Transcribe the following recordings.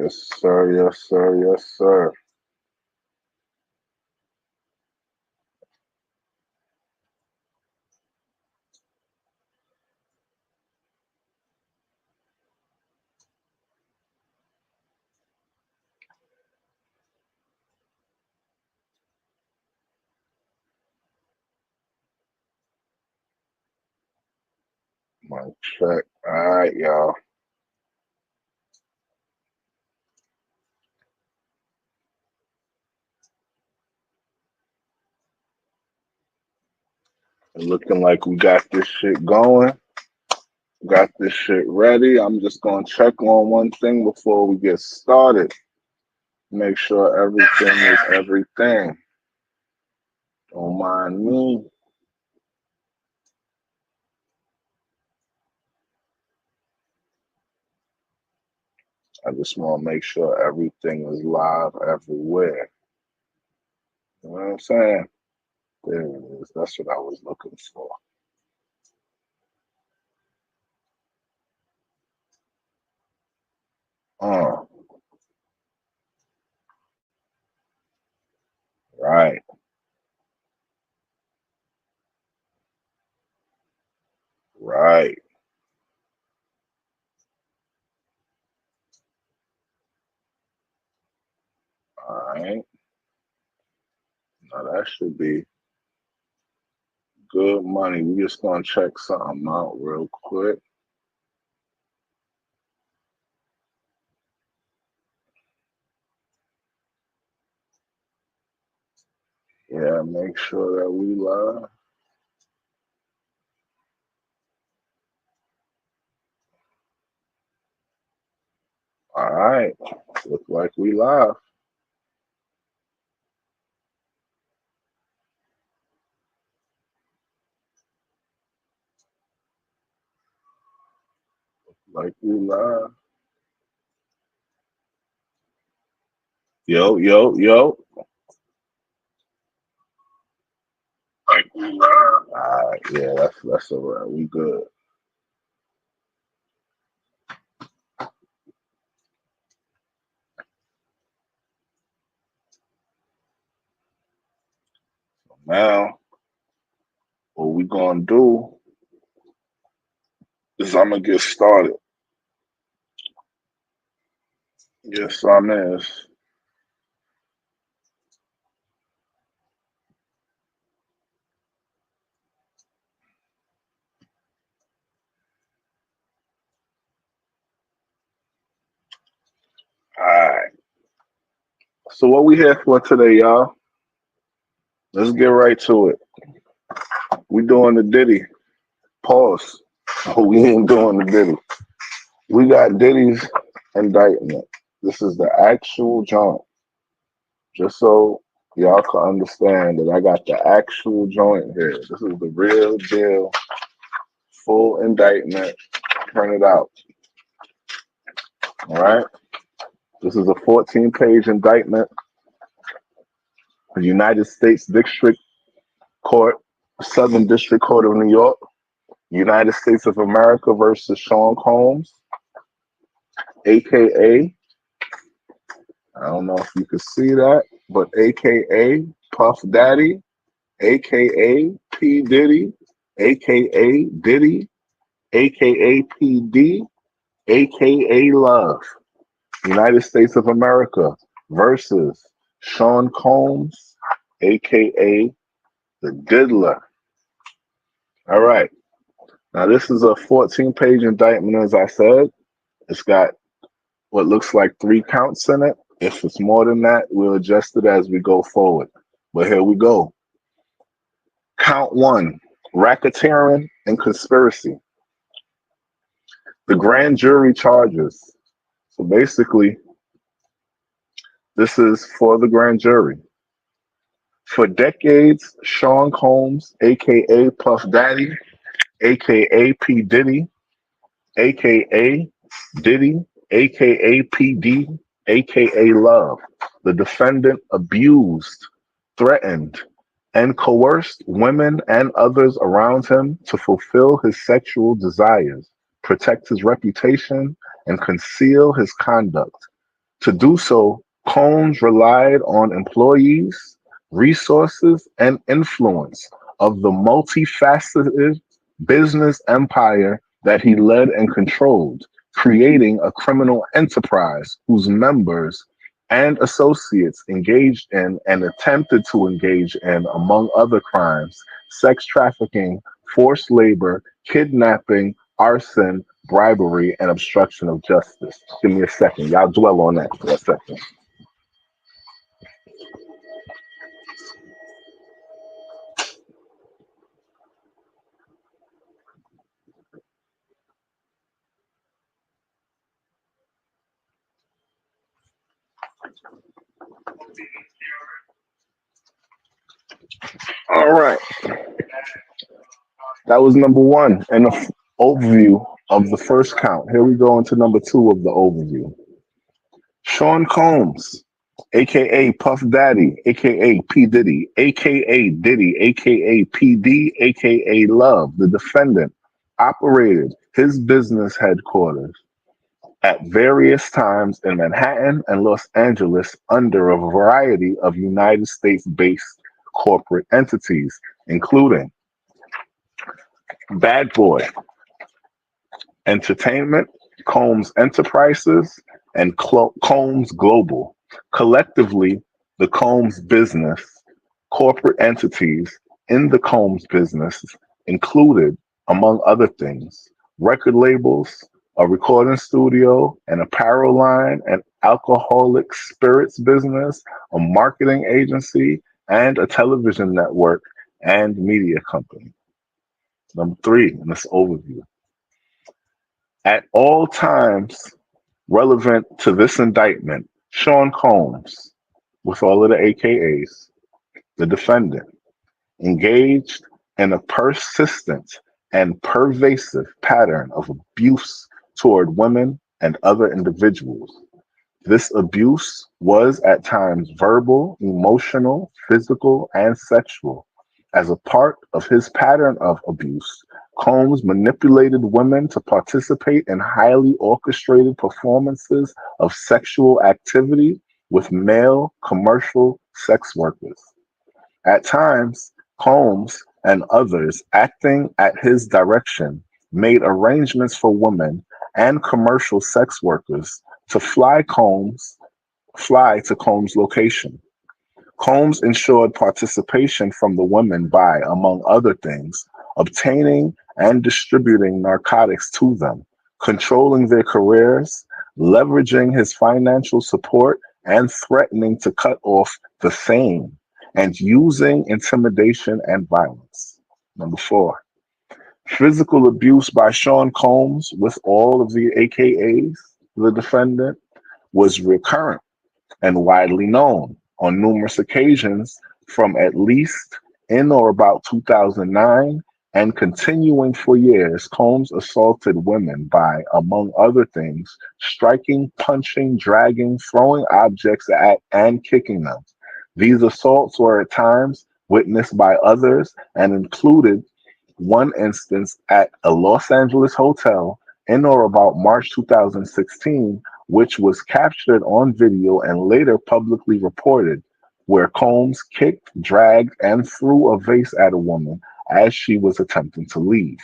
Yes, sir. Yes, sir. Yes, sir. My check. All right, y'all. Looking like we got this shit going. Got this shit ready. I'm just gonna check on one thing before we get started. Make sure everything is everything. Don't mind me. I just want to make sure everything is live everywhere. You know what I'm saying? There it is. That's what I was looking for. Uh, right, right. All right. Now that should be good money. We just gonna check something out real quick. Yeah, make sure that we live. All right. Look like we live. Like we live. Yo, yo, yo. Like we live. All right, yeah, that's all right. We good. Now, what we gonna do is I'm gonna get started. Yes, I'm is. All right. So what we here for today, y'all? Let's get right to it. We doing the Diddy. Pause. Oh, we ain't doing the Diddy. We got Diddy's indictment. This is the actual joint. Just so y'all can understand that I got the actual joint here. This is the real deal, full indictment printed out. All right. This is a 14-page indictment. The United States District Court, Southern District Court of New York, United States of America versus Sean Combs, aka, I don't know if you can see that, but aka Puff Daddy, aka P. Diddy, aka Diddy, aka PD, aka Love. United States of America versus Sean Combs, aka the Diddler. All right. Now, this is a 14-page indictment, as I said. It's got what looks like 3 counts in it. If it's more than that, we'll adjust it as we go forward. But here we go. Count 1, racketeering and conspiracy. The grand jury charges. So basically, this is for the grand jury. For decades, Sean Combs, aka Puff Daddy, aka P. Diddy, aka Diddy, aka PD, aka Love, the defendant abused, threatened, and coerced women and others around him to fulfill his sexual desires, protect his reputation, and conceal his conduct. To do so, Combs relied on employees, resources, and influence of the multifaceted business empire that he led and controlled, creating a criminal enterprise whose members and associates engaged in and attempted to engage in, among other crimes, sex trafficking, forced labor, kidnapping, arson, bribery, and obstruction of justice. Give me a second. Y'all dwell on that for a second. All right. That was number one in the overview of the first count. Here we go into number two of the overview. Sean Combs, aka Puff Daddy, aka P. Diddy, aka Diddy, aka PD, aka Love, the defendant, operated his business headquarters at various times in Manhattan and Los Angeles under a variety of United States based corporate entities, including Bad Boy Entertainment, Combs Enterprises, and Combs Global. Collectively, the Combs business corporate entities in the Combs business included, among other things, record labels, a recording studio, an apparel line, an alcoholic spirits business, a marketing agency, and a television network and media company. Number three in this overview. At all times relevant to this indictment, Sean Combs, with all of the AKAs, the defendant, engaged in a persistent and pervasive pattern of abuse toward women and other individuals. This abuse was at times verbal, emotional, physical, and sexual. As a part of his pattern of abuse, Combs manipulated women to participate in highly orchestrated performances of sexual activity with male commercial sex workers. At times, Combs and others acting at his direction made arrangements for women and commercial sex workers to fly to Combs' location. Combs ensured participation from the women by, among other things, obtaining and distributing narcotics to them, controlling their careers, leveraging his financial support, and threatening to cut off the same, and using intimidation and violence. Number four, physical abuse by Sean Combs with all of the AKAs, the defendant, was recurrent and widely known on numerous occasions from at least in or about 2009 and continuing for years. Combs assaulted women by, among other things, striking, punching, dragging, throwing objects at, and kicking them. These assaults were at times witnessed by others and included one instance at a Los Angeles hotel in or about March 2016, which was captured on video and later publicly reported, where Combs kicked, dragged, and threw a vase at a woman as she was attempting to leave.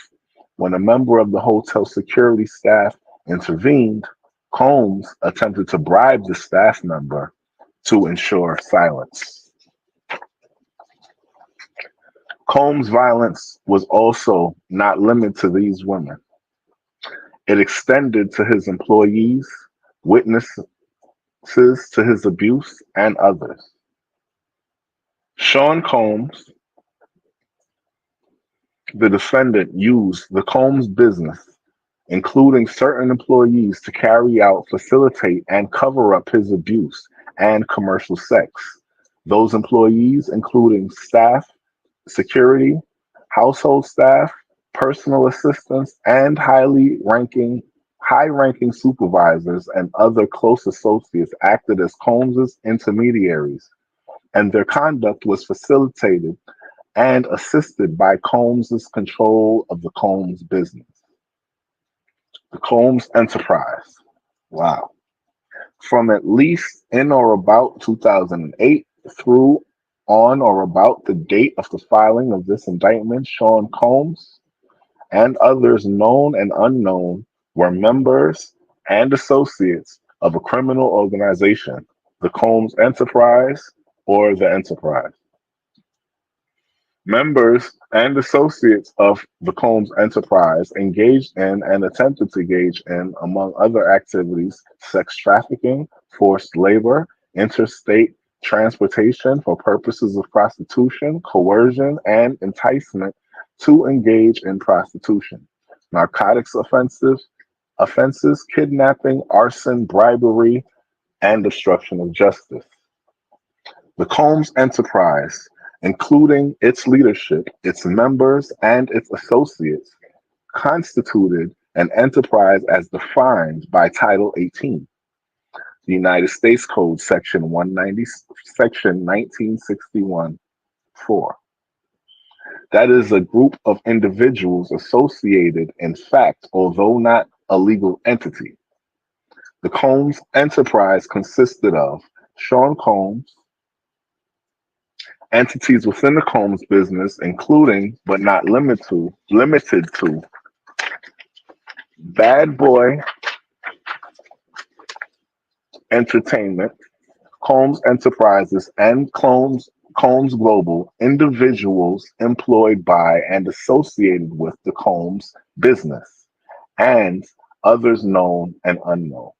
When a member of the hotel security staff intervened, Combs attempted to bribe the staff member to ensure silence. Combs' violence was also not limited to these women. It extended to his employees, witnesses to his abuse, and others. Sean Combs, the defendant, used the Combs business, including certain employees, to carry out, facilitate, and cover up his abuse and commercial sex. Those employees, including staff, security, household staff, personal assistants, and high-ranking supervisors and other close associates acted as Combs's intermediaries, and their conduct was facilitated and assisted by Combs's control of the Combs business. The Combs enterprise. Wow. from at least in or about 2008 through on or about the date of the filing of this indictment, Sean Combs and others known and unknown were members and associates of a criminal organization, the Combs Enterprise or the Enterprise. Members and associates of the Combs Enterprise engaged in and attempted to engage in, among other activities, sex trafficking, forced labor, interstate transportation for purposes of prostitution, coercion, and enticement to engage in prostitution, narcotics offenses, kidnapping, arson, bribery, and obstruction of justice. The Combs Enterprise, including its leadership, its members, and its associates, constituted an enterprise as defined by Title 18, the United States Code, Section 190, Section 1961, 4. That is a group of individuals associated in fact, although not a legal entity. The Combs Enterprise consisted of Sean Combs, entities within the Combs business, including but not limited to Bad Boy Entertainment, Combs Enterprises, and Combs Global, individuals employed by and associated with the Combs business, and others known and unknown.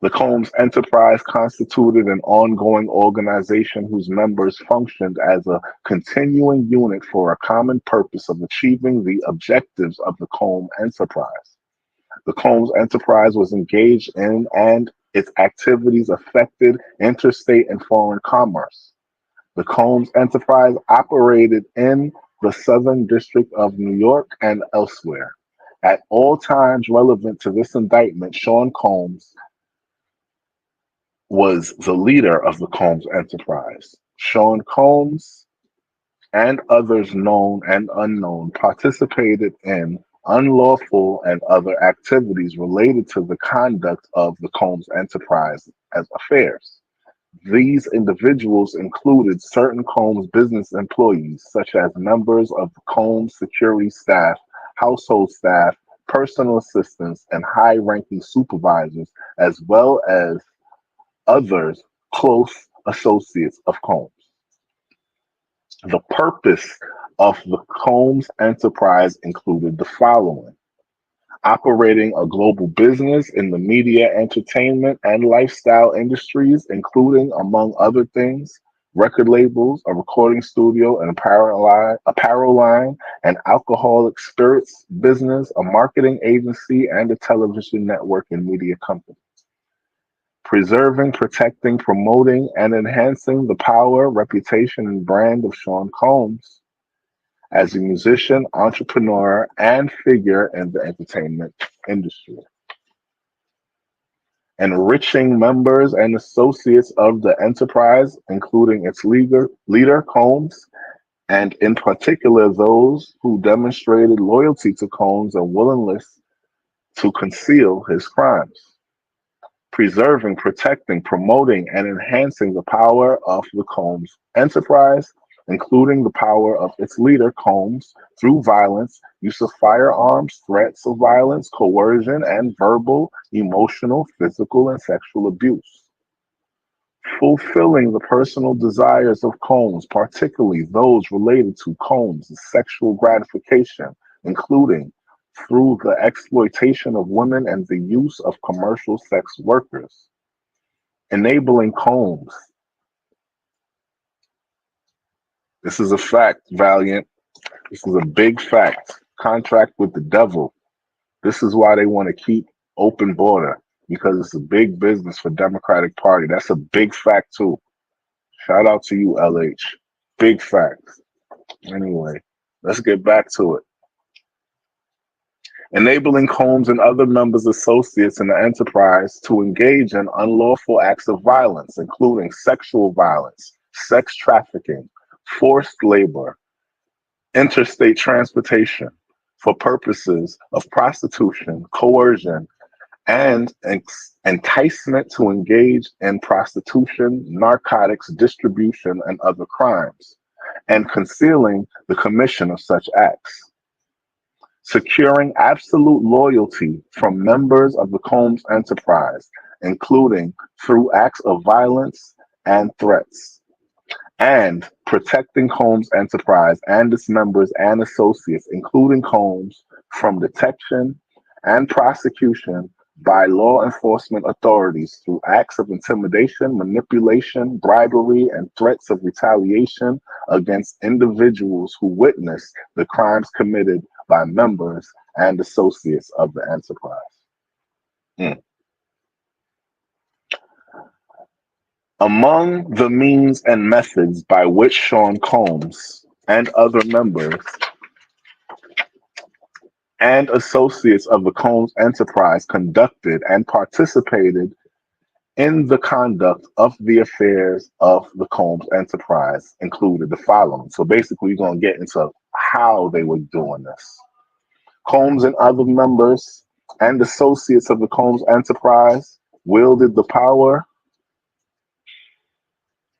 The Combs Enterprise constituted an ongoing organization whose members functioned as a continuing unit for a common purpose of achieving the objectives of the Combs Enterprise. The Combs Enterprise was engaged in and its activities affected interstate and foreign commerce. The Combs Enterprise operated in the Southern District of New York and elsewhere. At all times relevant to this indictment, Sean Combs was the leader of the Combs Enterprise. Sean Combs and others known and unknown participated in unlawful and other activities related to the conduct of the Combs Enterprise as affairs. These individuals included certain Combs business employees, such as members of the Combs security staff, household staff, personal assistants, and high ranking supervisors, as well as others close associates of Combs. The purpose of the Combs Enterprise included the following: operating a global business in the media, entertainment, and lifestyle industries, including, among other things, record labels, a recording studio, an apparel line, an alcoholic spirits business, a marketing agency, and a television network and media company. Preserving, protecting, promoting, and enhancing the power, reputation, and brand of Sean Combs as a musician, entrepreneur, and figure in the entertainment industry. Enriching members and associates of the enterprise, including its leader Combs, and in particular those who demonstrated loyalty to Combs and willingness to conceal his crimes. Preserving, protecting, promoting, and enhancing the power of the Combs Enterprise, including the power of its leader, Combs, through violence, use of firearms, threats of violence, coercion, and verbal, emotional, physical, and sexual abuse. Fulfilling the personal desires of Combs, particularly those related to Combs' sexual gratification, including through the exploitation of women and the use of commercial sex workers. Enabling Combs. This is a fact, Valiant. This is a big fact. Contract with the devil. This is why they want to keep open border, because it's a big business for Democratic Party. That's a big fact too. Shout out to you, LH. Big facts. Anyway, let's get back to it. Enabling Combs and other members associates in the enterprise to engage in unlawful acts of violence, including sexual violence, sex trafficking, forced labor, interstate transportation for purposes of prostitution, coercion, and enticement to engage in prostitution, narcotics distribution, and other crimes, and concealing the commission of such acts. Securing absolute loyalty from members of the Combs enterprise, including through acts of violence and threats, and protecting Combs Enterprise and its members and associates, including Combs, from detection and prosecution by law enforcement authorities through acts of intimidation, manipulation, bribery, and threats of retaliation against individuals who witness the crimes committed by members and associates of the enterprise. Mm. Among the means and methods by which Sean Combs and other members and associates of the Combs enterprise conducted and participated in the conduct of the affairs of the Combs enterprise included the following. So basically, we're going to get into how they were doing this. Combs and other members and associates of the Combs enterprise wielded the power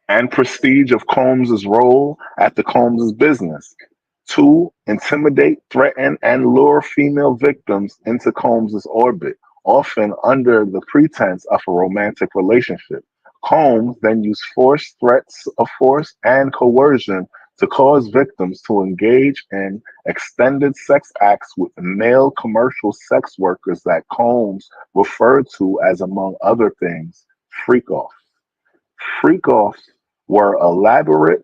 and prestige of Combs's role at the Combs's business to intimidate, threaten, and lure female victims into Combs's orbit, often under the pretense of a romantic relationship. Combs then used force, threats of force, and coercion to cause victims to engage in extended sex acts with male commercial sex workers that Combs referred to as, among other things, freak-offs. Freak-offs were elaborate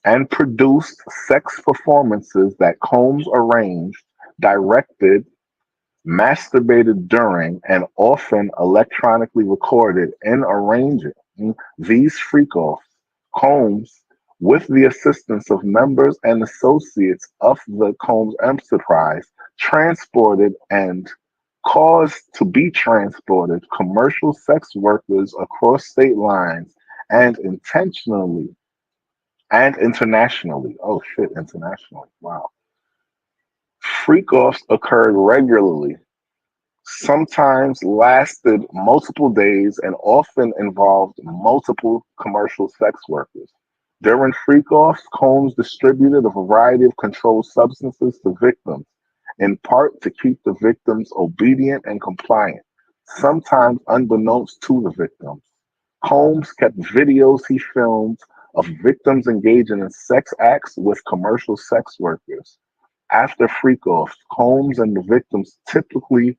and produced sex performances that Combs arranged, directed, masturbated during, and often electronically recorded. In arranging these freak-offs, Combs, with the assistance of members and associates of the Combs enterprise, transported and caused to be transported commercial sex workers across state lines and intentionally and internationally. Oh shit, internationally. Wow. Freak-offs occurred regularly, sometimes lasted multiple days, and often involved multiple commercial sex workers. During freak-offs, Combs distributed a variety of controlled substances to victims, in part to keep the victims obedient and compliant, sometimes unbeknownst to the victims. Combs kept videos he filmed of victims engaging in sex acts with commercial sex workers. After freak-offs, Combs and the victims typically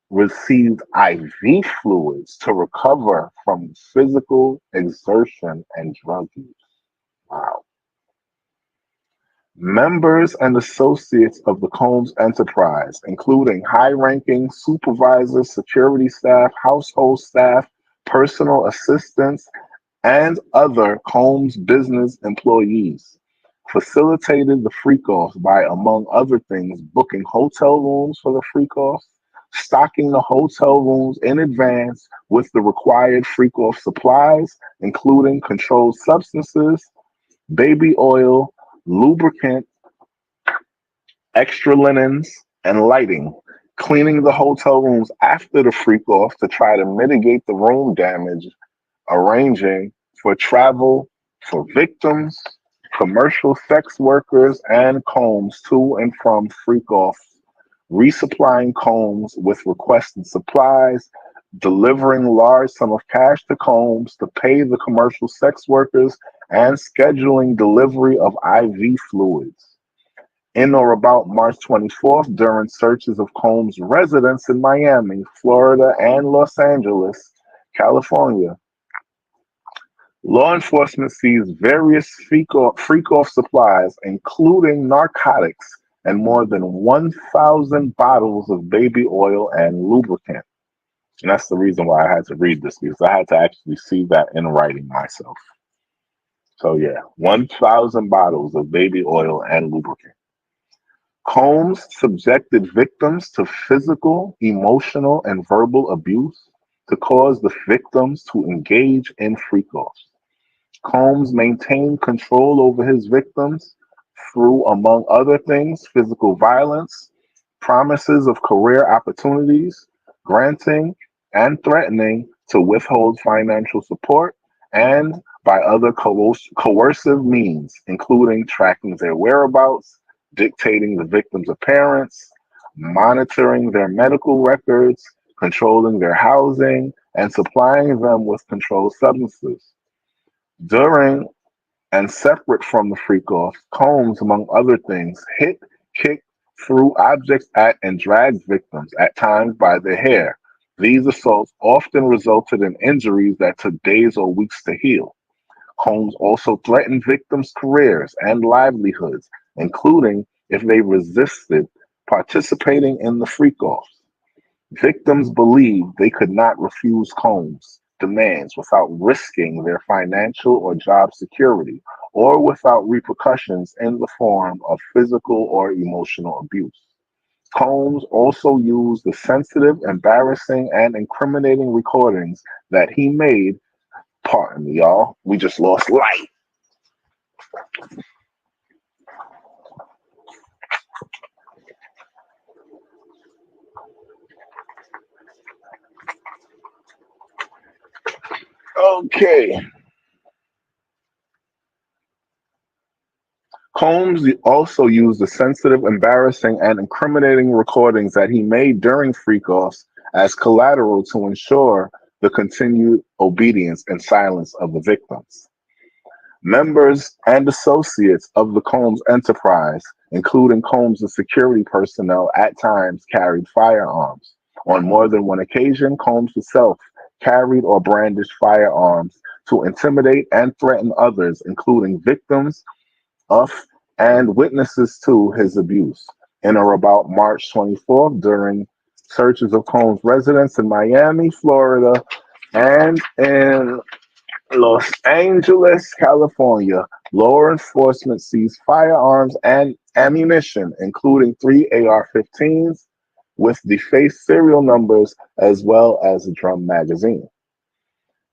received IV fluids to recover from physical exertion and drug use. Wow. Members and associates of the Combs enterprise, including high-ranking supervisors, security staff, household staff, personal assistants, and other Combs business employees, facilitated the freak-offs by, among other things, booking hotel rooms for the freak-offs, stocking the hotel rooms in advance with the required freak-off supplies, including controlled substances, baby oil, lubricant, extra linens, and lighting, cleaning the hotel rooms after the freak-off to try to mitigate the room damage, arranging for travel for victims, commercial sex workers, and Combs to and from freak-offs, resupplying Combs with requested supplies, delivering large sum of cash to Combs to pay the commercial sex workers, and scheduling delivery of IV fluids. In or about March 24th, during searches of Combs' residence in Miami, Florida, and Los Angeles, California, law enforcement seized various freak-off supplies, including narcotics and more than 1,000 bottles of baby oil and lubricant. And that's the reason why I had to read this, because I had to actually see that in writing myself. So yeah, 1,000 bottles of baby oil and lubricant. Combs subjected victims to physical, emotional, and verbal abuse to cause the victims to engage in freak-offs. Combs maintained control over his victims through, among other things, physical violence, promises of career opportunities, granting and threatening to withhold financial support, and by other coercive means, including tracking their whereabouts, dictating the victim's appearance, monitoring their medical records, controlling their housing, and supplying them with controlled substances. During and separate from the freak-off, Combs, among other things, hit, kicked, threw objects at, and dragged victims, at times by their hair. These assaults often resulted in injuries that took days or weeks to heal. Combs also threatened victims' careers and livelihoods, including if they resisted participating in the freak-offs. Victims believed they could not refuse Combs' demands without risking their financial or job security, or without repercussions in the form of physical or emotional abuse. Combs also used the sensitive, embarrassing, and incriminating recordings that he made. Pardon me, y'all. We just lost light. Okay. Combs also used the sensitive, embarrassing, and incriminating recordings that he made during freak-offs as collateral to ensure the continued obedience and silence of the victims. Members and associates of the Combs enterprise, including Combs' security personnel, at times carried firearms. On more than one occasion, Combs himself carried or brandished firearms to intimidate and threaten others, including victims of and witnesses to his abuse. In or about March 24th, during searches of Combs' residence in Miami, Florida, and in Los Angeles, California, law enforcement seized firearms and ammunition, including three AR-15s with defaced serial numbers, as well as a drum magazine.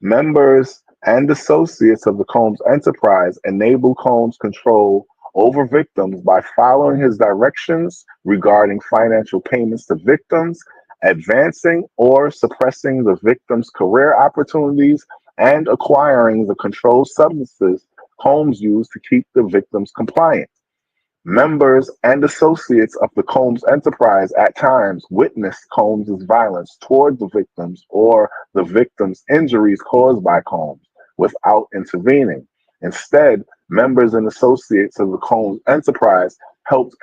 Members and associates of the Combs enterprise enabled Combs' control over victims by following his directions regarding financial payments to victims, advancing or suppressing the victim's career opportunities, and acquiring the controlled substances Combs used to keep the victims compliant. Members and associates of the Combs enterprise at times witnessed Combs' violence toward the victims or the victims' injuries caused by Combs without intervening. Instead, members and associates of the Combs enterprise helped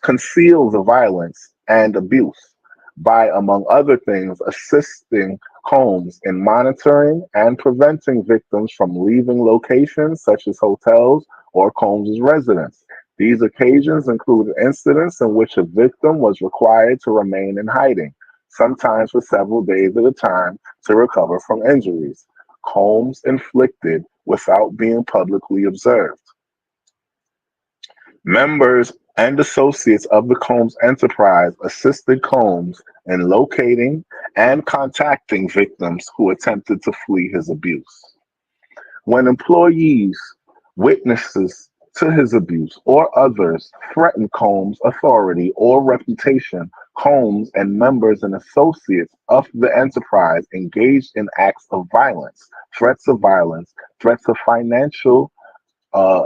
conceal the violence and abuse by, among other things, assisting Combs in monitoring and preventing victims from leaving locations such as hotels or Combs' residence. These occasions included incidents in which a victim was required to remain in hiding, sometimes for several days at a time, to recover from injuries Combs inflicted without being publicly observed. Members and associates of the Combs enterprise assisted Combs in locating and contacting victims who attempted to flee his abuse. When employees, witnesses to his abuse, or others threatened Combs' authority or reputation, Combs and members and associates of the enterprise engaged in acts of violence, threats of financial uh,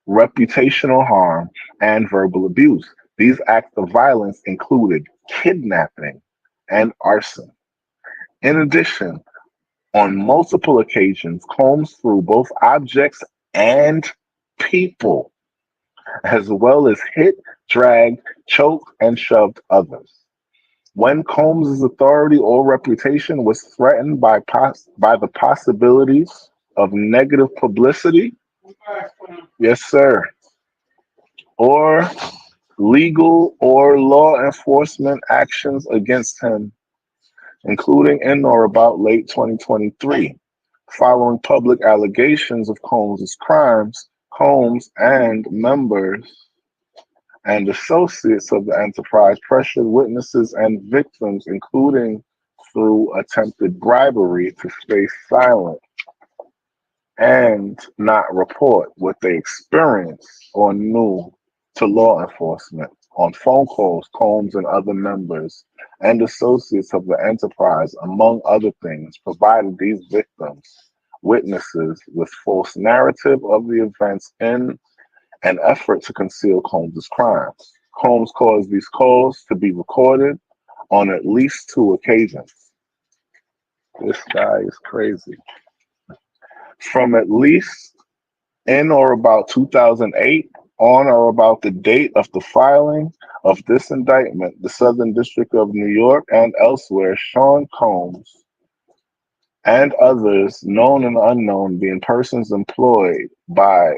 reputational harm, and verbal abuse. These acts of violence included kidnapping and arson. In addition, on multiple occasions, Combs threw both objects and people, as well as hit, dragged, choked, and shoved others. When Combs' authority or reputation was threatened by the possibilities of negative publicity, yes, sir, or legal or law enforcement actions against him, including in or about late 2023. Following public allegations of Combs' crimes, Combs and members and associates of the enterprise pressured witnesses and victims, including through attempted bribery, to stay silent and not report what they experienced or knew to law enforcement. on phone calls, Combs and other members and associates of the enterprise, among other things, provided these victims, witnesses, with false narrative of the events in an effort to conceal Combs' crimes. Combs caused these calls to be recorded on at least two occasions. This guy is crazy. From at least in or about 2008, on or about the date of the filing of this indictment, the Southern District of New York and elsewhere, Sean Combs and others, known and unknown, being persons employed by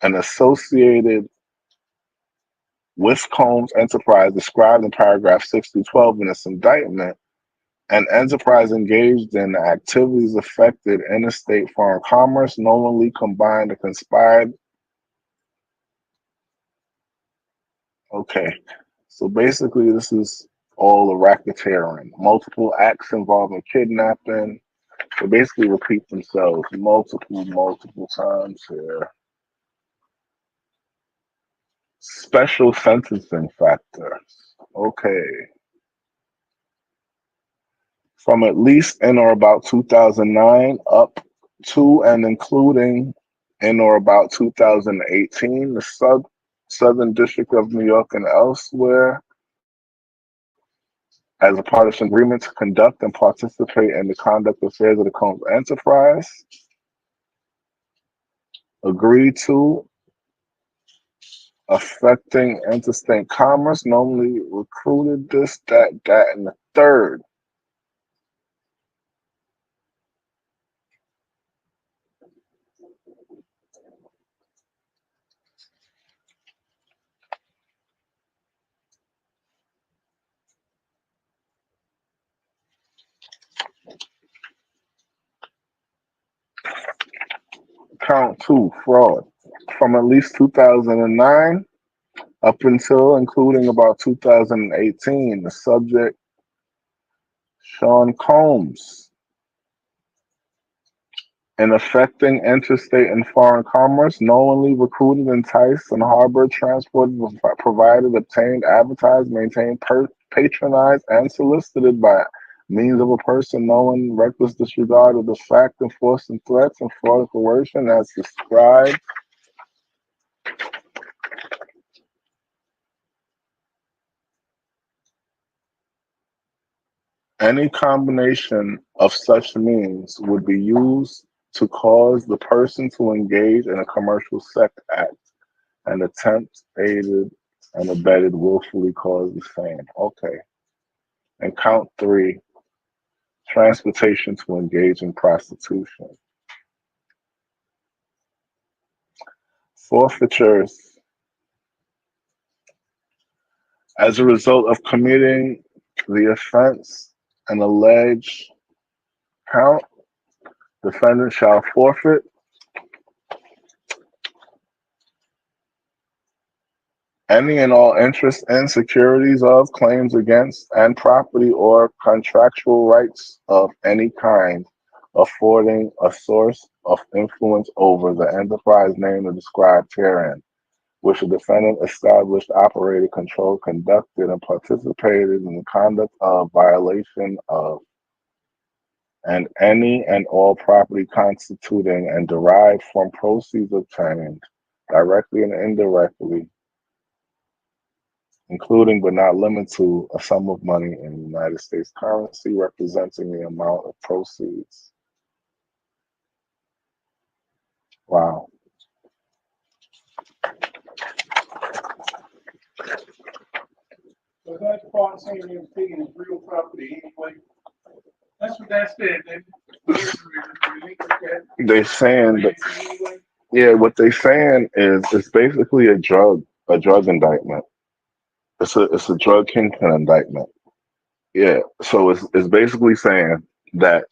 and associated with Combs Enterprise described in paragraph 6 through 12 in this indictment, an enterprise engaged in activities affected interstate foreign commerce, knowingly combined or conspired. Okay, so basically this is all a racketeering. Multiple acts involving kidnapping. They basically repeat themselves multiple times here. Special sentencing factors. Okay. From at least in or about 2009 up to and including in or about 2018, the Southern District of New York and elsewhere, as a part of an agreement to conduct and participate in the conduct affairs of the Combs Enterprise, agreed to affecting interstate commerce, normally recruited this, that, and the third. Count two, fraud. From at least 2009 up until including about 2018, the subject, Sean Combs, in affecting interstate and foreign commerce, knowingly recruited, enticed, and harbored, transported, provided, obtained, advertised, maintained, patronized, and solicited by means of a person knowing reckless disregard of the fact, enforcing threats and fraud and coercion as described any combination of such means would be used to cause the person to engage in a commercial sex act and attempt, aided, and abetted willfully cause the same. Okay. And count three, transportation to engage in prostitution. Forfeitures as a result of committing the offense and alleged count, defendant shall forfeit any and all interest in securities of, claims against, and property or contractual rights of any kind, affording a source of influence over the enterprise named or described herein, which the defendant established, operated, controlled, conducted, and participated in the conduct of, violation of, and any and all property constituting and derived from proceeds obtained, directly and indirectly, including but not limited to a sum of money in United States currency representing the amount of proceeds. Wow. So that part saying they were taking his real property anyway. That's what that said. They're saying that, yeah, what they're saying is it's basically a drug indictment. It's a drug kingpin indictment. Yeah. So it's basically saying that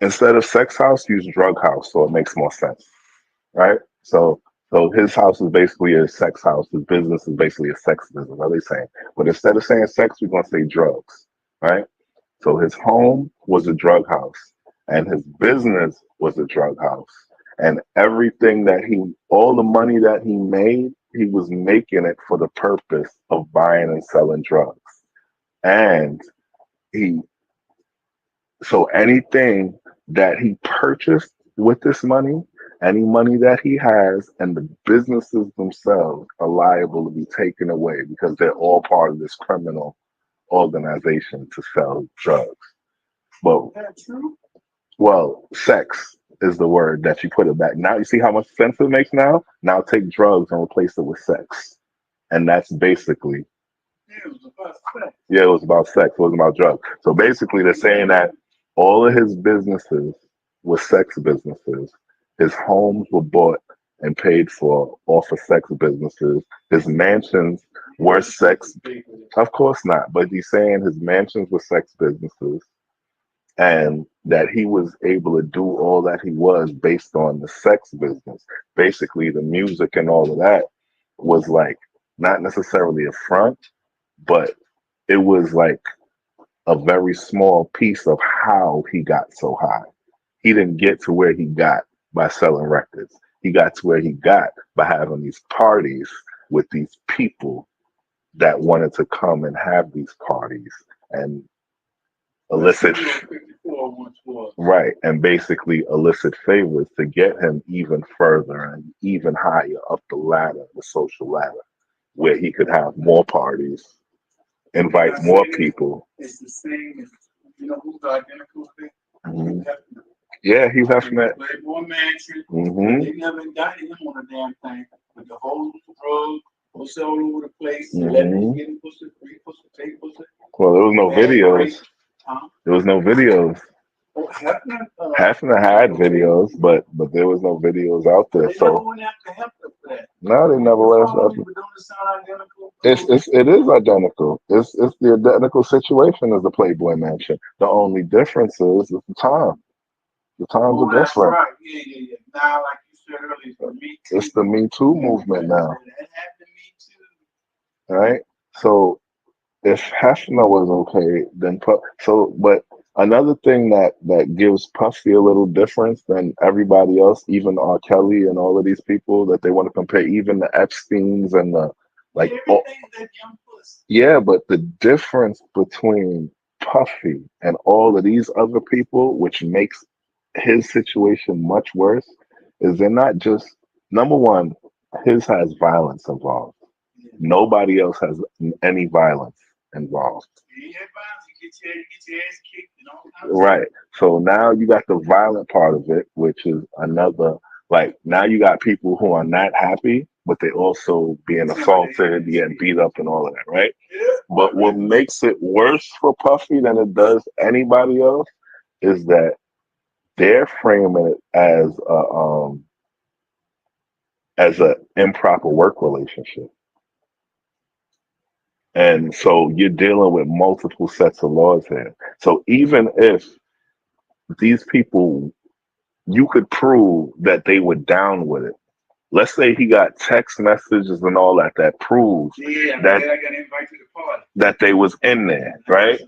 instead of sex house, use drug house, so it makes more sense, right? So his house is basically a sex house. His business is basically a sex business. Are they saying? But instead of saying sex, we're gonna say drugs, right? So his home was a drug house, and his business was a drug house, and everything that all the money that he made he was making it for the purpose of buying and selling drugs. And he so anything that he purchased with this money, any money that he has, and the businesses themselves are liable to be taken away because they're all part of this criminal organization to sell drugs. But Is that true? well, sex is the word that you put it back. Now you see how much sense it makes now? Now take drugs and replace it with sex. And that's basically, Yeah, it was about sex. yeah, it was about sex, it wasn't about drugs. So basically they're saying that all of his businesses were sex businesses. His homes were bought and paid for off of sex businesses. His mansions were sex. Of course not, but he's saying his mansions were sex businesses and that he was able to do all that he was based on the sex business. Basically, the music and all of that was like not necessarily a front, but it was like a very small piece of how he got so high. He didn't get to where he got by selling records. He got to where he got by having these parties with these people that wanted to come and have these parties and illicit, 54 once was. right, and basically illicit favors to get him even further and even higher up the ladder, the social ladder, where he could have more parties, invite more people. It's the same as, you know who's the identical thing? Mhm. Yeah, he's having that. Playboy Mansion. Hmm. They never indicted him on a damn thing. With the whole drug, wholesale all over the place, Mhm. celebrities getting pussy, free pussy, take pussy. Well, there was no Bad videos. rape. Huh? There was no videos. Oh, Hefner, Hefner had videos, but there was no videos out there. they never So went after Hefner for that. no, they never let us. But don't it sound identical? It is identical. It's the identical situation as the Playboy Mansion. The only difference is the time. The times Oh, are that's different. right. Yeah. Now, like you said earlier, it's the Me Too. It's the Me Too movement now, That happened to me too. right? So if Hefner was okay, then but another thing that gives Puffy a little difference than everybody else, even R. Kelly and all of these people that they want to compare, even the Epstein's and the like. Everything's that young pussy. Yeah, but the difference between Puffy and all of these other people, which makes his situation much worse, is they're not just number one, his has violence involved. Yeah. Nobody else has any violence involved. You get violence, you get your ass kicked and all kinds of Right. So now you got the violent part of it, which is another like now you got people who are not happy, but they also being assaulted, getting beat up and all of that, right? stuff. But what makes it worse for Puffy than it does anybody else is that they're framing it as a improper work relationship. And so you're dealing with multiple sets of laws here. So even if these people, you could prove that they were down with it. Let's say he got text messages and all that that proves Yeah, that I got invited to the party. that they was in there, right?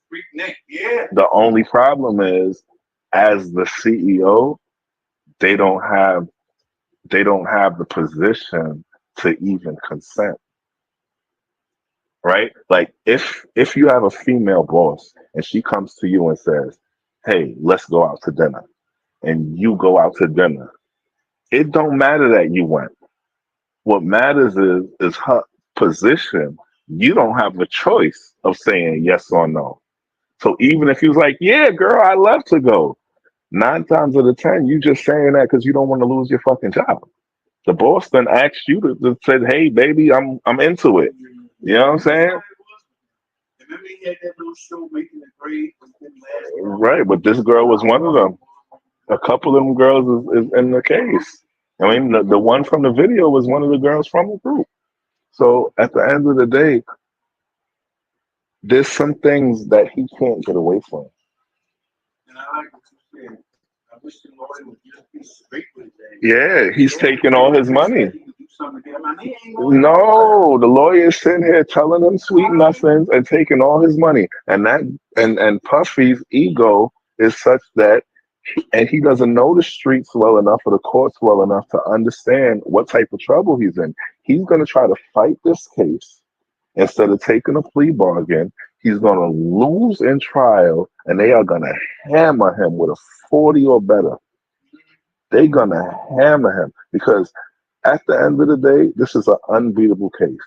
Freak neck, yeah. The only problem is, as the CEO, they don't have the position to even consent, right? Like if you have a female boss and she comes to you and says, "Hey, let's go out to dinner," and you go out to dinner, it don't matter that you went. What matters is her position. You don't have a choice of saying yes or no. So even if he was like, "Yeah, girl, I love to go," 9 times out of 10, you just saying that because you don't want to lose your fucking job. The boss then asked you to say, "Hey, baby, I'm into it." You know what I'm saying? Remember he had that little show making the grade with him last Right, but this girl was one of them. A couple of them girls is in the case. I mean, the one from the video was one of the girls from the group. So at the end of the day, there's some things that he can't get away from. And I like what you said. I wish the lawyer would just be straight with that. Yeah, he's taking all his money. He could do something with that. I mean, he ain't going No, the lawyer is sitting here telling him sweet nothings and taking all his money. And Puffy's ego is such that And he doesn't know the streets well enough or the courts well enough to understand what type of trouble he's in. He's going to try to fight this case instead of taking a plea bargain. He's going to lose in trial, and they are going to hammer him with a 40 or better. They're going to hammer him because at the end of the day, this is an unbeatable case.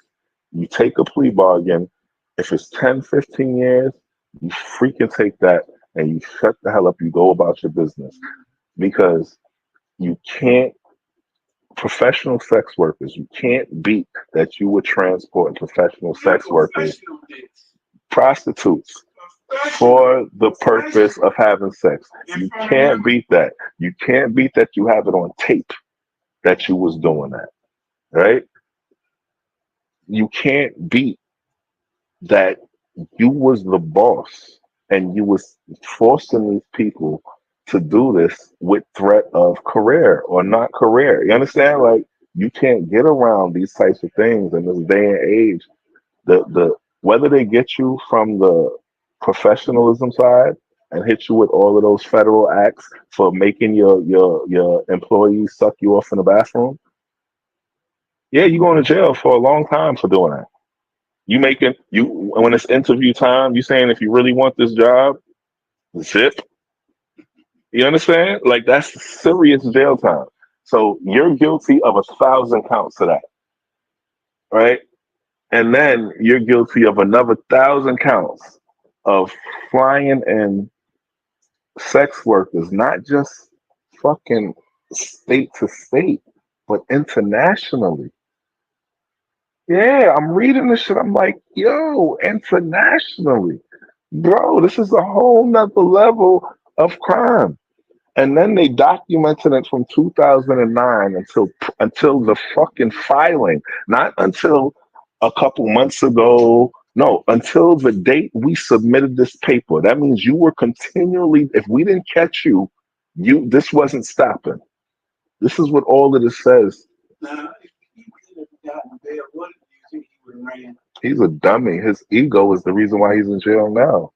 You take a plea bargain. If it's 10, 15 years, you freaking take that and you shut the hell up. You go about your business because you can't, professional sex workers, you can't beat that you were transporting professional sex workers, prostitutes, for the purpose of having sex. You can't beat that. You can't beat that you have it on tape that you was doing that, right? You can't beat that you was the boss and you was forcing these people to do this with threat of career or not career. You understand? Like you can't get around these types of things in this day and age. The whether they get you from the professionalism side and hit you with all of those federal acts for making your employees suck you off in the bathroom. Yeah, you're going to jail for a long time for doing that. You making you when it's interview time, you saying if you really want this job, zip. You understand? Like that's serious jail time. So you're guilty of 1,000 counts of that, right? And then you're guilty of another 1,000 counts of flying in sex workers, not just fucking state to state, but internationally. Yeah, I'm reading this shit. I'm like, yo, internationally. Bro, this is a whole nother level of crime. And then they documented it from 2009 until the fucking filing, not until a couple months ago. No, until the date we submitted this paper. That means you were continually. If we didn't catch you, you this wasn't stopping. This is what all of this says. Now, if he would have gotten bail, what do you think he would have ran? He's a dummy. His ego is the reason why he's in jail now.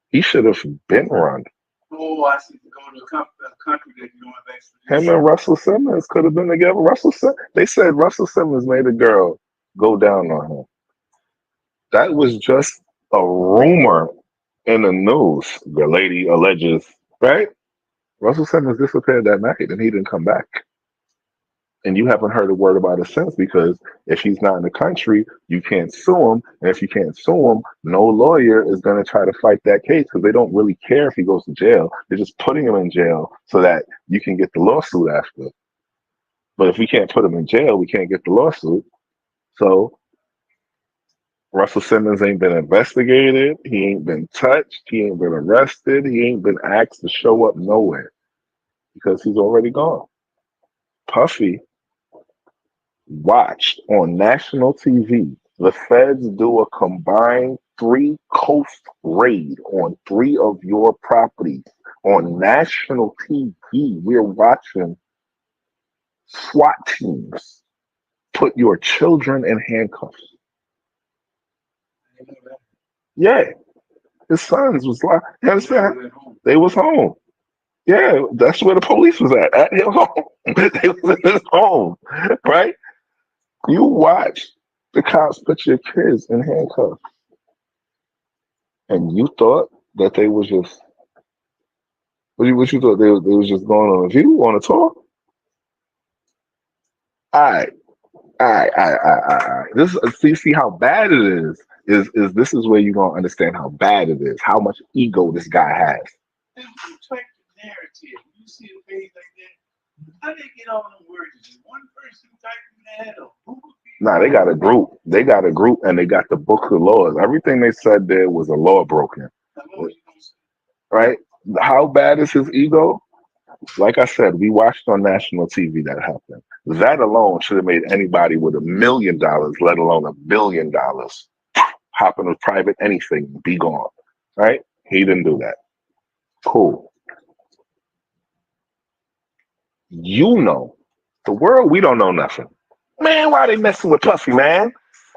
He should have been run. Oh, I see. To go to a country that you don't have access to. Him and Russell Simmons could have been together. They said Russell Simmons made a girl go down on him. That was just a rumor in the news. The lady alleges, right? Russell Simmons disappeared that night and he didn't come back. And you haven't heard a word about it since because if he's not in the country, you can't sue him. And if you can't sue him, no lawyer is going to try to fight that case because they don't really care if he goes to jail. They're just putting him in jail so that you can get the lawsuit after. But if we can't put him in jail, we can't get the lawsuit. So Russell Simmons ain't been investigated. He ain't been touched. He ain't been arrested. He ain't been asked to show up nowhere because he's already gone. Puffy watched on national TV the feds do a combined 3-coast raid on 3 of your properties on national TV. We're watching SWAT teams put your children in handcuffs. Yeah, his sons was like, you understand? They was home. Yeah, that's where the police was at his home. They was in his home, right? You watch the cops put your kids in handcuffs, and you thought that they was just what you thought they was just going on a view on a tour? All right, all right. This see how bad it is. Is this is where you're gonna understand how bad it is, how much ego this guy has. Then you check the narrative. You see a page like that. How they get all them words? Is one person typing that or Google? Nah, they got a group. They got a group, and they got the book of laws. Everything they said there was a law broken. Right? How bad is his ego? Like I said, we watched on national TV that happen. That alone should have made anybody with $1 million, let alone $1 billion, hop in a private anything, be gone. Right? He didn't do that. Cool. You know, the world, we don't know nothing. Man, why they messing with Puffy, man?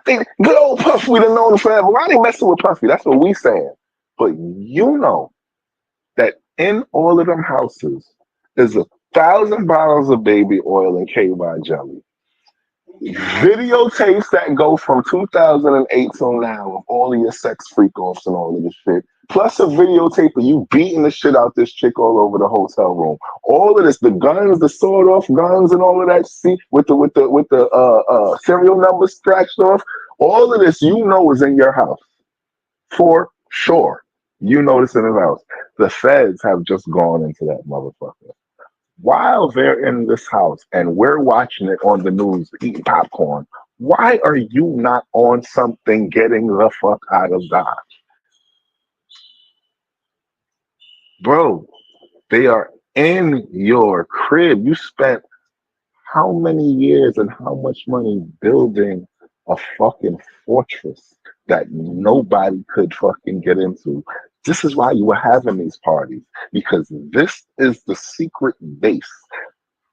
Good old Puffy, we done known him forever. Why they messing with Puffy? That's what we saying. But you know that In all of them houses is 1,000 bottles of baby oil and KY jelly. Videotapes that go from 2008 till now of all of your sex freak offs and all of this shit. Plus a videotape of you beating the shit out this chick all over the hotel room. All of this, the guns, the sawed off guns and all of that, see, with the serial numbers scratched off. All of this you know is in your house. For sure. You know this in his house. The feds have just gone into that motherfucker while they're in this house and we're watching it on the news, eating popcorn. Why are you not on something getting the fuck out of Dodge? Bro, they are in your crib. You spent how many years and how much money building a fucking fortress that nobody could fucking get into? This is why you were having these parties, because this is the secret base.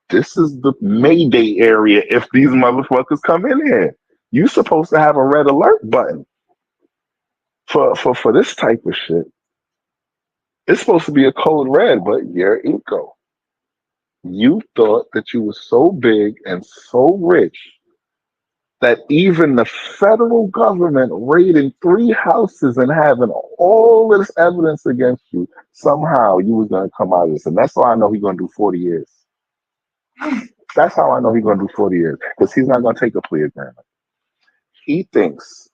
This is the Mayday area if these motherfuckers come in here. You supposed to have a red alert button for this type of shit. It's supposed to be a code red, but you're eco. You thought that you were so big and so rich that even the federal government raiding 3 houses and having all this evidence against you, somehow you was gonna come out of this. And that's why I know he's gonna do 40 years. That's how I know he's gonna do 40 years. Because he's not gonna take a plea agreement. He thinks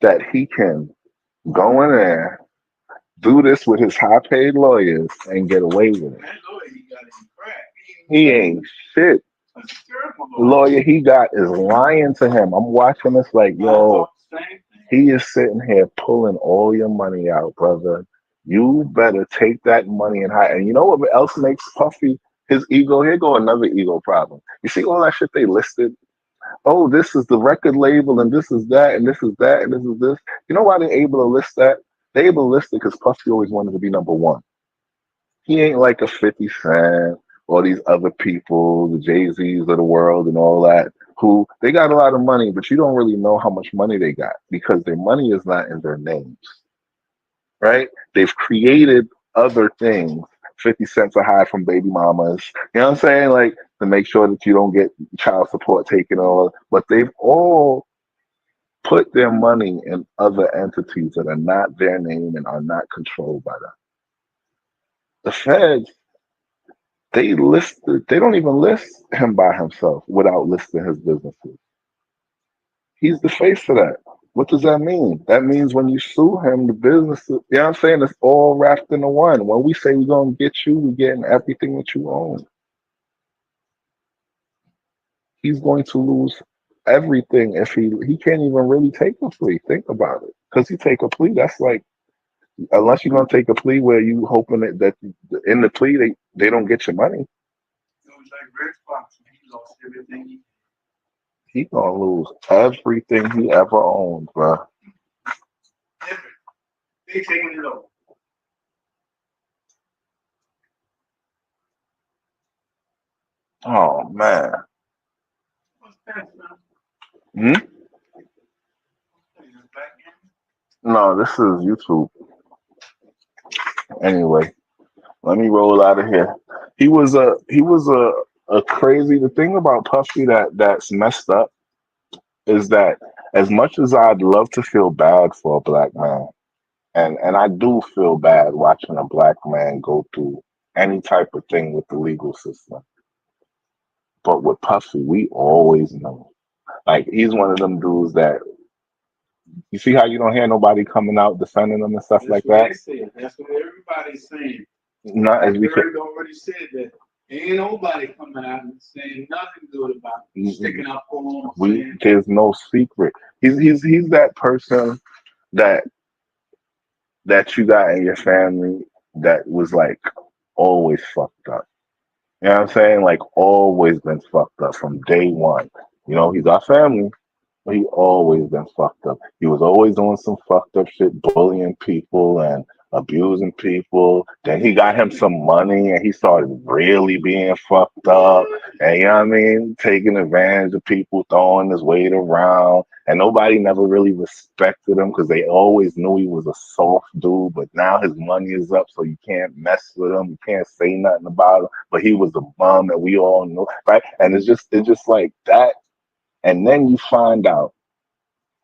that he can go in there, do this with his high paid lawyers and get away with it. That lawyer he got in crack. He ain't shit. That's a terrible Lawyer he got is lying to him. I'm watching this like, I yo, thought the same thing. he is sitting here pulling all your money out, brother. You better take that money and hide. And you know what else makes Puffy his ego? Here go another ego problem. You see all that shit they listed? Oh, this is the record label, and this is that, and this is that, and this is this. You know why they're able to list that? They're able to list it because Puffy always wanted to be number one. He ain't like a 50 Cent or these other people, the Jay-Z's of the world and all that, who they got a lot of money, but you don't really know how much money they got because their money is not in their names, right? They've created other things. 50 cents a hide from baby mamas. You know what I'm saying? Like to make sure that you don't get child support taken over. But they've all put their money in other entities that are not their name and are not controlled by them. The feds, they don't even list him by himself without listing his businesses. He's the face of that. What does that mean? That means when you sue him, the business, you know what I'm saying? It's all wrapped into one. When we say we're going to get you, we're getting everything that you own. He's going to lose everything if he can't even really take a plea. Think about it. Because he take a plea, that's like, unless you're going to take a plea where you hoping that in the plea they don't get your money, It was like Red Fox. He lost everything. he going to lose everything he ever owned, bro. Everything. They taking it over. Oh, man. What's that, man? Hmm? Is it back No, this is YouTube. Anyway, let me roll out of here. He was a crazy. The thing about Puffy that's messed up is that as much as I'd love to feel bad for a black man, and I do feel bad watching a black man go through any type of thing with the legal system. But with Puffy, we always know. Like he's one of them dudes that you see how you don't hear nobody coming out defending him and stuff That's like what that. they said. That's what everybody's saying. Not as we could. Bird already said that ain't nobody coming out and saying nothing good about sticking up for him or saying There's no secret. He's that person that that you got in your family that was like always fucked up. You know what I'm saying? Like always been fucked up from day one. You know, he's our family, but he always been fucked up. He was always doing some fucked up shit, bullying people and abusing people. Then he got him some money and he started really being fucked up. And you know what I mean? Taking advantage of people, throwing his weight around. And nobody never really respected him because they always knew he was a soft dude. But now his money is up, so you can't mess with him. You can't say nothing about him. But he was a bum and we all know, right? And it's just like that. And then you find out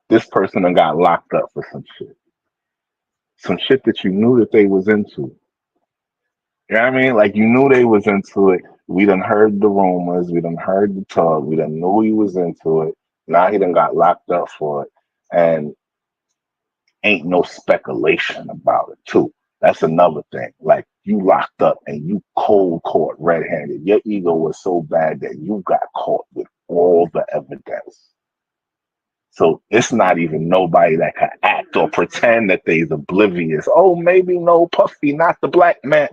this person done got locked up for some shit that you knew that they was into. You know what I mean? Like you knew they was into it. We done heard the rumors. We done heard the talk. We done knew he was into it. Now he done got locked up for it. And ain't no speculation about it too. That's another thing. Like you locked up and you cold caught red-handed. Your ego was so bad that you got caught with all the evidence. So it's not even nobody that can act or pretend that they's oblivious. Oh, maybe no Puffy, not the black man.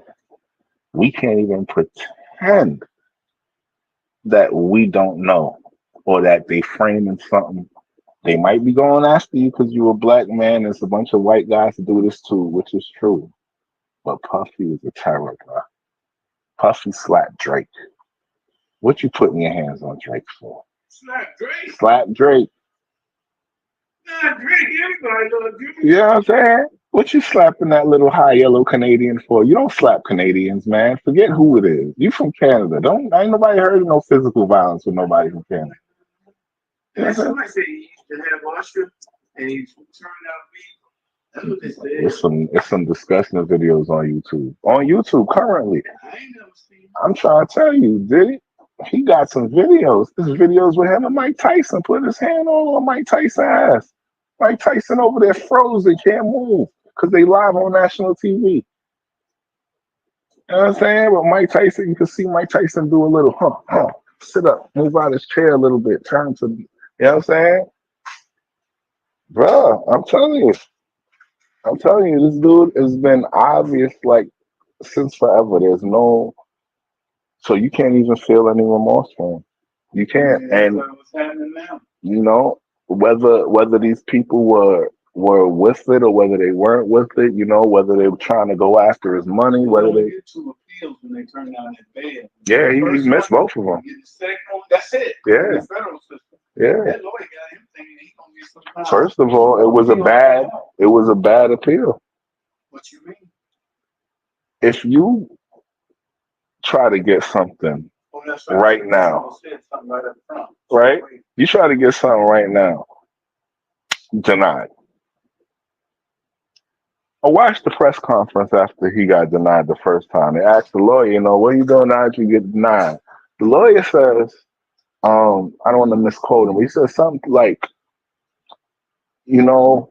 We can't even pretend that we don't know or that they framing something. They might be going after you because you're a black man. There's a bunch of white guys to do this too, which is true. But Puffy was a terror, bro. Puffy slapped Drake. What you putting your hands on Drake for? Slap Drake. Slap Drake. Nah, Drake, everybody love Drake. You know what I'm saying? What you slapping that little high yellow Canadian for? You don't slap Canadians, man. Forget who it is. You from Canada. Ain't nobody heard of no physical violence with nobody from Canada. You know what I'm saying? Somebody say he used to have Usher and he turned out beat. That's what they said. It's some disgusting videos on YouTube. On YouTube currently. I ain't never seen. I'm trying to tell you, Diddy. He got some videos. There's videos with him and Mike Tyson. Put his hand on Mike Tyson's ass. Mike Tyson over there frozen, can't move because they live on national TV. You know what I'm saying? But Mike Tyson, you can see Mike Tyson do a little sit up, move out his chair a little bit, turn to, you know what I'm saying? Bruh, I'm telling you, this dude has been obvious like since forever. There's no, so you can't even feel any remorse for him. You can't, and What's happening now? you know whether these people were with it or whether they weren't with it. You know whether they were trying to go after his money, whether they get two appeals when they turn down that bail. yeah he missed both of them. Get the second one, that's it. Yeah, The federal system. yeah. That lawyer got him thinking he gonna get some time. First of all, it was a bad appeal. What you mean? If you try to get something right now, right? You try to get something right now, denied. I watched the press conference after he got denied the first time. They asked the lawyer, you know, what are you doing now that you get denied? The lawyer says, I don't want to misquote him, but he says something like, you know,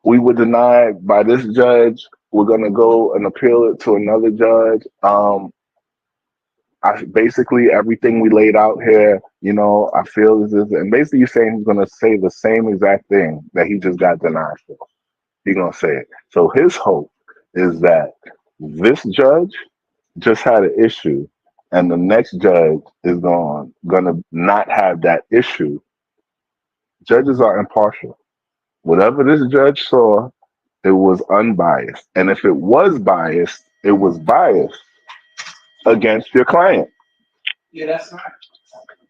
we were denied by this judge. We're gonna go and appeal it to another judge. I basically everything we laid out here, you know, I feel is this, and basically you're saying he's gonna say the same exact thing that he just got denied for. He's gonna say it. So his hope is that this judge just had an issue, and the next judge is gonna not have that issue. Judges are impartial. Whatever this judge saw, it was unbiased, and if it was biased, it was biased against your client. Yeah, that's right.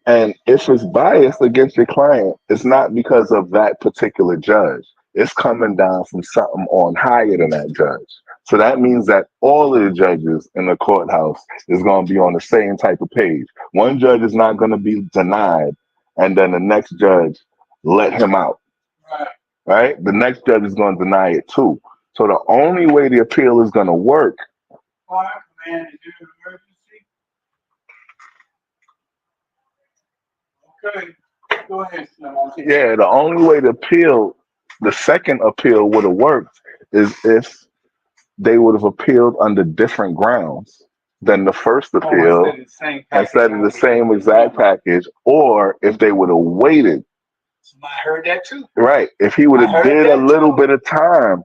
And if it's biased against your client, it's not because of that particular judge. It's coming down from something on higher than that judge. So that means that all of the judges in the courthouse is going to be on the same type of page. One judge is not going to be denied, and then the next judge let him out. Right. Right? The next judge is going to deny it too. So the only way the appeal is going to work. Fire command is in emergency. Okay, go ahead, Slim. Yeah, the only way to appeal, the second appeal would have worked is if they would have appealed under different grounds than the first appeal instead of the same exact package, or if they would have waited. I heard that too. Right. If he would have did a little bit of time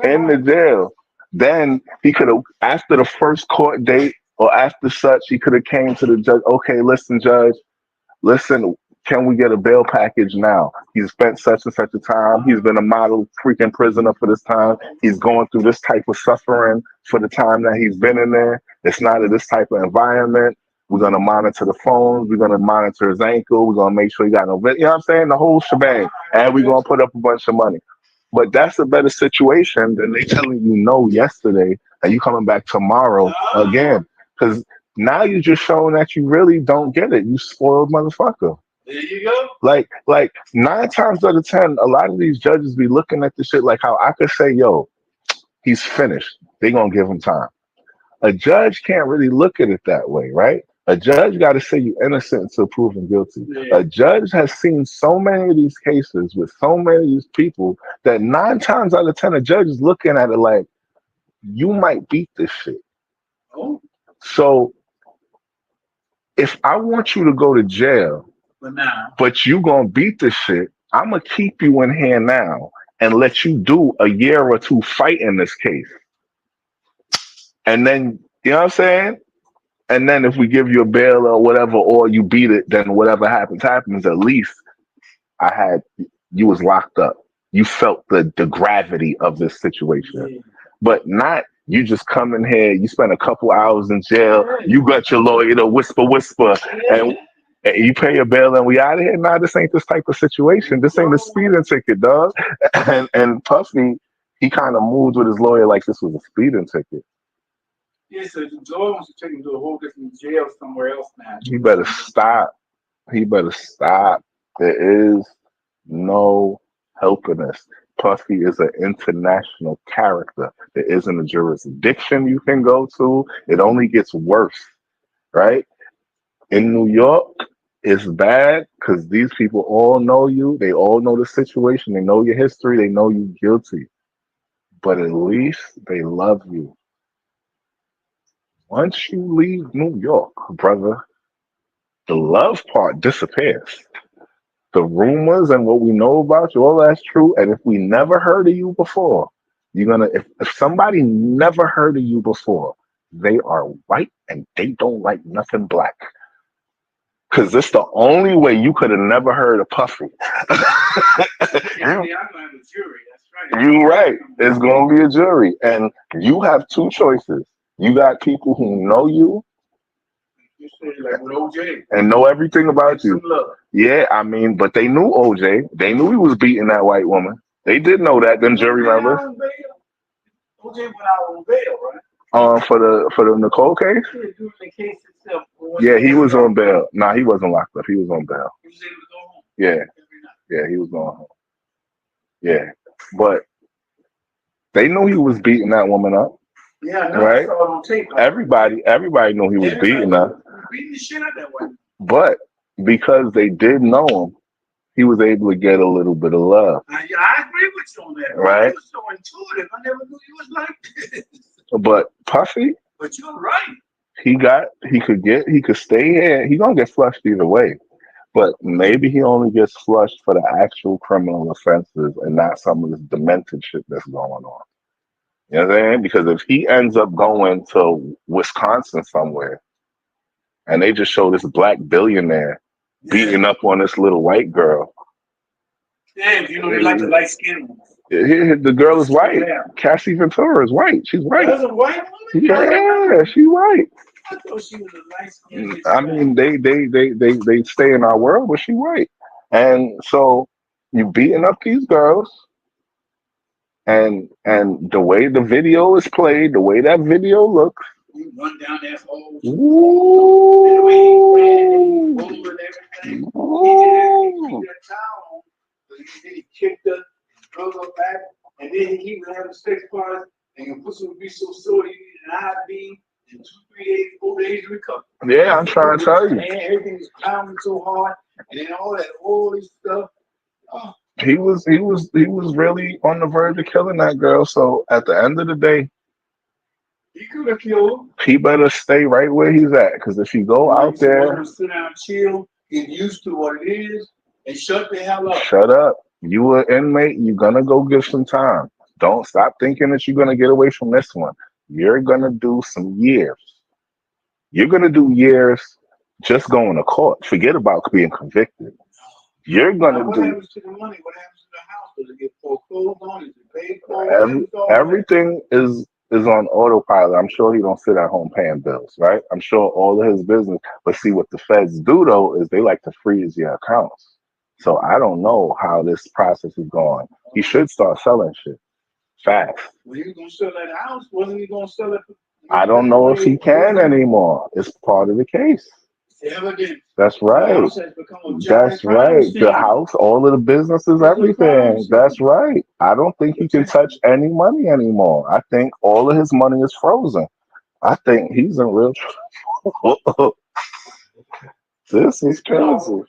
in the jail, then he could have, after the first court date or after such, he could have came to the judge. Okay, listen, judge, listen, Can we get a bail package now? He's spent such and such a time. He's been a model freaking prisoner for this time. He's going through this type of suffering for the time that he's been in there. It's not in this type of environment. We're gonna monitor the phones. We're gonna monitor his ankle. We're gonna make sure he got no, you know what I'm saying? The whole shebang. And we're gonna put up a bunch of money. But that's a better situation than they telling you no yesterday and you coming back tomorrow again. Because now you're just showing that you really don't get it. You spoiled motherfucker. There you go. Like 9 times out of 10, a lot of these judges be looking at the shit like how I could say, yo, he's finished. They gonna give him time. A judge can't really look at it that way, right? A judge got to say you innocent until proven guilty. Yeah. A judge has seen so many of these cases with so many of these people that 9 times out of 10, a judge is looking at it like, you might beat this shit. Oh, So if I want you to go to jail, but you gonna beat this shit, I'm gonna keep you in here now and let you do a year or two fighting this case. And then, you know what I'm saying? And then if we give you a bail or whatever, or you beat it, then whatever happens, happens. At least you was locked up. You felt the gravity of this situation. yeah. But not you just come in here, you spend a couple hours in jail, you got your lawyer to whisper, and you pay your bail and we out of here. Nah, this ain't this type of situation. This ain't a speeding ticket, dog. And Puffy, he kind of moved with his lawyer like this was a speeding ticket. Yeah, so Joy wants to take him to a whole different jail somewhere else now. He better stop. He better stop. There is no helping us. Puffy is an international character. There isn't a jurisdiction you can go to. It only gets worse, right? In New York, it's bad because these people all know you. They all know the situation. They know your history. They know you're guilty. But at least they love you. Once you leave New York, brother, the love part disappears. The rumors and what we know about you, all that's true. And if we never heard of you before, if somebody never heard of you before, they are white and they don't like nothing black. Cause it's the only way you could have never heard of Puffy. Yeah, I'm going to have a jury. That's right. You right. It's gonna be a jury. And you have two choices. You got people who know you You say like with OJ. and know everything about you. Some love. Yeah, I mean, but they knew OJ. They knew he was beating that white woman. They did know that, them jury members. OJ went out on bail, right? For the Nicole case? Yeah, during the case itself. Yeah, he was on bail. Nah, he wasn't locked up. He was on bail. He was able to go home. Yeah, Every night. yeah, he was going home. Yeah. But they knew he was beating that woman up. Yeah, I know. Right? I saw it on tape. Everybody knew he was beating her. Beating the shit out that way. But because they did know him, he was able to get a little bit of love. I agree with you on that. Right? It was so intuitive. I never knew you was like this. But Puffy, But you're right. he could stay here. He gonna get flushed either way. But maybe he only gets flushed for the actual criminal offenses and not some of this demented shit that's going on. You know what I'm saying? Because if he ends up going to Wisconsin somewhere and they just show this black billionaire beating up on this little white girl. Yeah, you know they like the light skin ones. The girl is white. Yeah. Cassie Ventura is white. She's white. That's a white woman? Yeah, she's white. I thought she was a light skin. I mean, they stay in our world, but she white. And so you beating up these girls, and the way the video is played, the way that video looks. You run down that whole. Ooh. And everything. He did a towel. He kicked her, drove her back, and then he would have a sex party, and your pussy would be so sore you need an IV in 2, 3 days, 4 days to recover. Yeah, I'm trying to tell you. And everything was pounding so hard, and then all this stuff. Oh. He was really on the verge of killing that girl. So at the end of the day, he could have killed. He better stay right where he's at. Because if you go out there, sit down, chill, get used to what it is, and shut the hell up. Shut up. You an inmate. You're gonna go give some time. Don't stop thinking that you're gonna get away from this one. You're gonna do some years. You're gonna do years just going to court. Forget about being convicted. You're Now, gonna what do happens to the money? What happens to the house? Does it get foreclosed on? Is it paid for? What every, happens to all that? everything is on autopilot. I'm sure he don't sit at home paying bills, right? I'm sure all of his business. But see, what the feds do though is they like to freeze your accounts. So I don't know how this process is going. He should start selling shit fast. When he was gonna sell that house, wasn't he gonna sell it for I back don't know if he away? can anymore. It's part of the case. Evidence. That's The right. house has become a giant That's crime right. The scene. house, all of the businesses, It's a crime everything. That's scene. right. I don't think he can touch any money anymore. I think all of his money is frozen. I think he's in real trouble. This is crazy.